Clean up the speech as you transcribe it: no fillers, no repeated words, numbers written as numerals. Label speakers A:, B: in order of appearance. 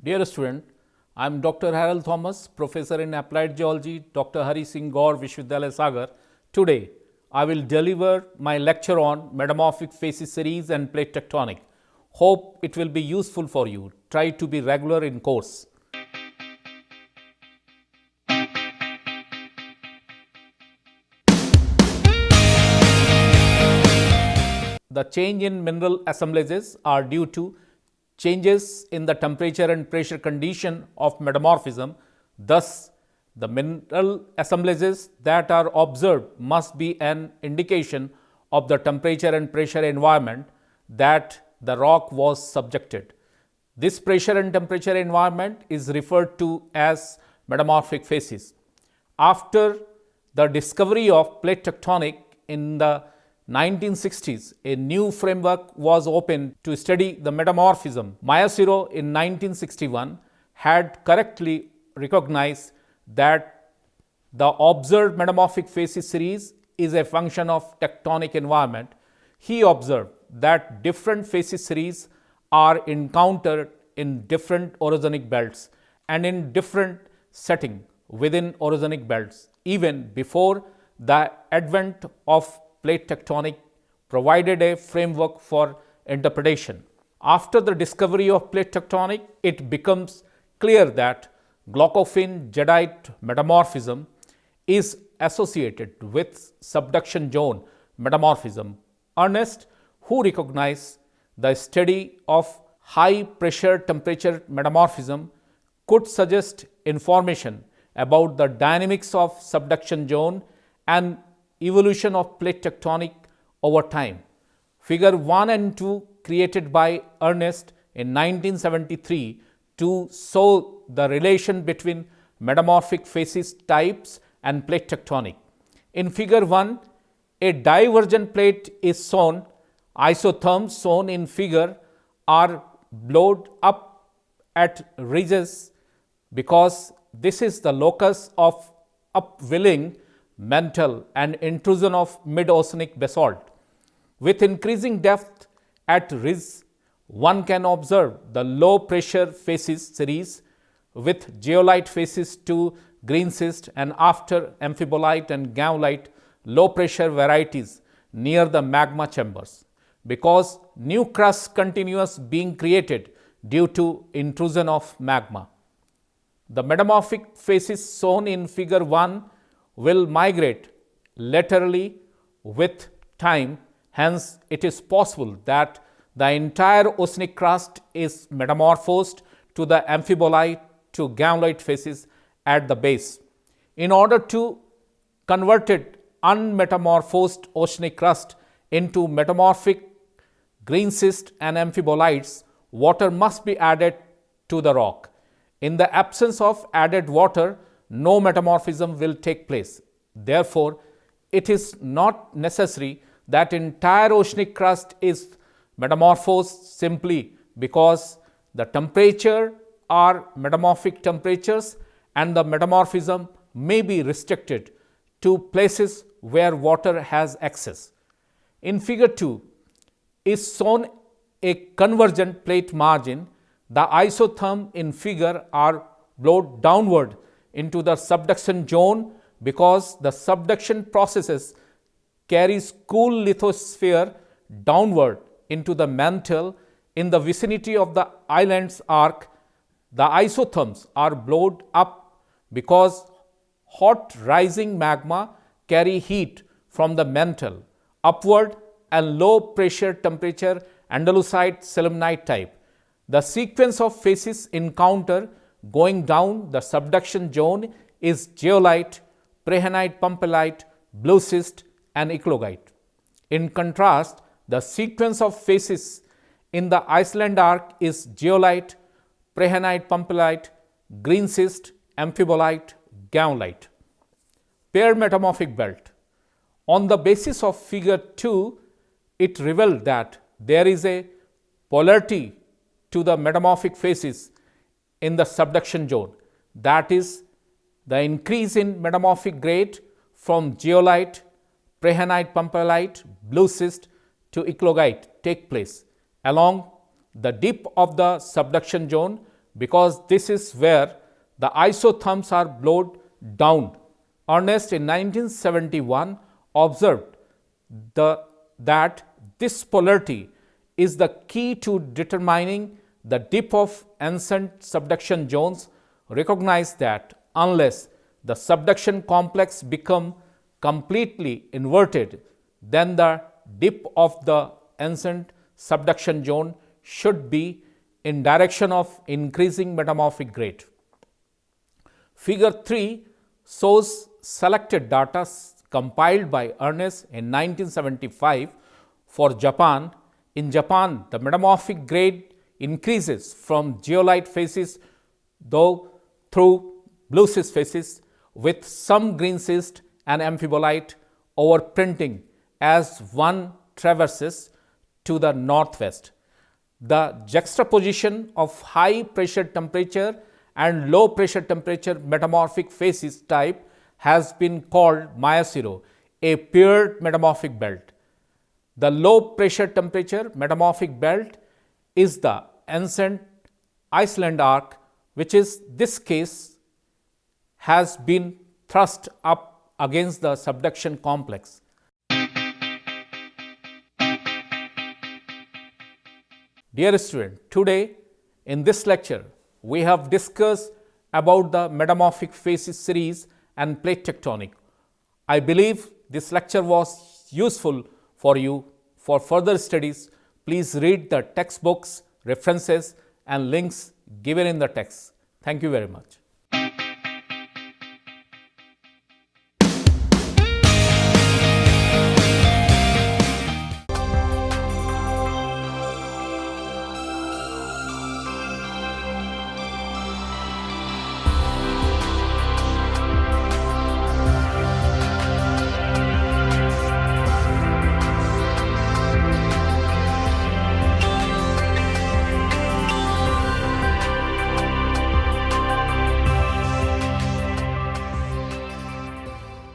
A: Dear student, I am Dr. Harel Thomas, Professor in Applied Geology, Dr. Harisingh, Gour, Vishwavidyalaya, Sagar. Today, I will deliver my lecture on Metamorphic Facies series and plate tectonic. Hope it will be useful for you. Try to be regular in course. The change in mineral assemblages are due to changes in the temperature and pressure condition of metamorphism. Thus, the mineral assemblages that are observed must be an indication of the temperature and pressure environment that the rock was subjected. This pressure and temperature environment is referred to as metamorphic facies. After the discovery of plate tectonic in the 1960s, a new framework was opened to study the metamorphism. Mayasiro in 1961 had correctly recognized that the observed metamorphic facies series is a function of tectonic environment. He observed that different facies series are encountered in different orogenic belts and in different setting within orogenic belts even before the advent of plate tectonic provided a framework for interpretation. After the discovery of plate tectonic, it becomes clear that glaucophyne jadeite metamorphism is associated with subduction zone metamorphism. Ernest, who recognized the study of high pressure temperature metamorphism, could suggest information about the dynamics of subduction zone and evolution of plate tectonic over time. Figure 1 and 2 created by Ernest in 1973 to show the relation between metamorphic facies types and plate tectonic. In figure 1, a divergent plate is shown. Isotherms shown in figure are blown up at ridges because this is the locus of upwelling mantle and intrusion of mid-oceanic basalt. With increasing depth at ridge, one can observe the low pressure facies series with geolite facies to green schist and after amphibolite and gaulite low pressure varieties near the magma chambers, because new crust continues being created due to intrusion of magma. The metamorphic facies shown in figure 1 will migrate laterally with time. Hence, it is possible that the entire oceanic crust is metamorphosed to the amphibolite to gaulite facies at the base. In order to convert unmetamorphosed oceanic crust into metamorphic green schist and amphibolites, water must be added to the rock. In the absence of added water, no metamorphism will take place. Therefore, it is not necessary that entire oceanic crust is metamorphosed simply because the temperature are metamorphic temperatures and the metamorphism may be restricted to places where water has access. In figure 2 is shown a convergent plate margin. The isotherm in figure are blown downward into the subduction zone because the subduction processes carries cool lithosphere downward into the mantle in the vicinity of the island's arc. The isotherms are blown up because hot rising magma carry heat from the mantle upward and low pressure temperature Andalusite sillimanite type. The sequence of facies encounter going down the subduction zone is zeolite, prehenite pumpelite, blue schist and eclogite. In contrast, the sequence of facies in the Iceland arc is zeolite, prehenite pumpelite, green schist, amphibolite, gaulite. Paired metamorphic belt. On the basis of figure 2, it revealed that there is a polarity to the metamorphic facies in the subduction zone, that is, the increase in metamorphic grade from zeolite, prehenite pumpelite, blue schist to eclogite take place along the dip of the subduction zone, because this is where the isotherms are blown down. Ernest in 1971 observed that this polarity is the key to determining the dip of ancient subduction zones. Recognize that unless the subduction complex become completely inverted, then the dip of the ancient subduction zone should be in direction of increasing metamorphic grade. Figure 3 shows selected data compiled by Ernest in 1975 for Japan. In Japan, the metamorphic grade increases from zeolite facies through blue schist facies with some green schist and amphibolite overprinting as one traverses to the northwest. The juxtaposition of high pressure temperature and low pressure temperature metamorphic facies type has been called Mayasiro, a paired metamorphic belt. The low pressure temperature metamorphic belt is the ancient Iceland arc, which is this case has been thrust up against the subduction complex. Dear student, today in this lecture we have discussed about the Metamorphic Facies series and plate tectonic. I believe this lecture was useful for you. For further studies, please read the textbooks, references and links given in the text. Thank you very much.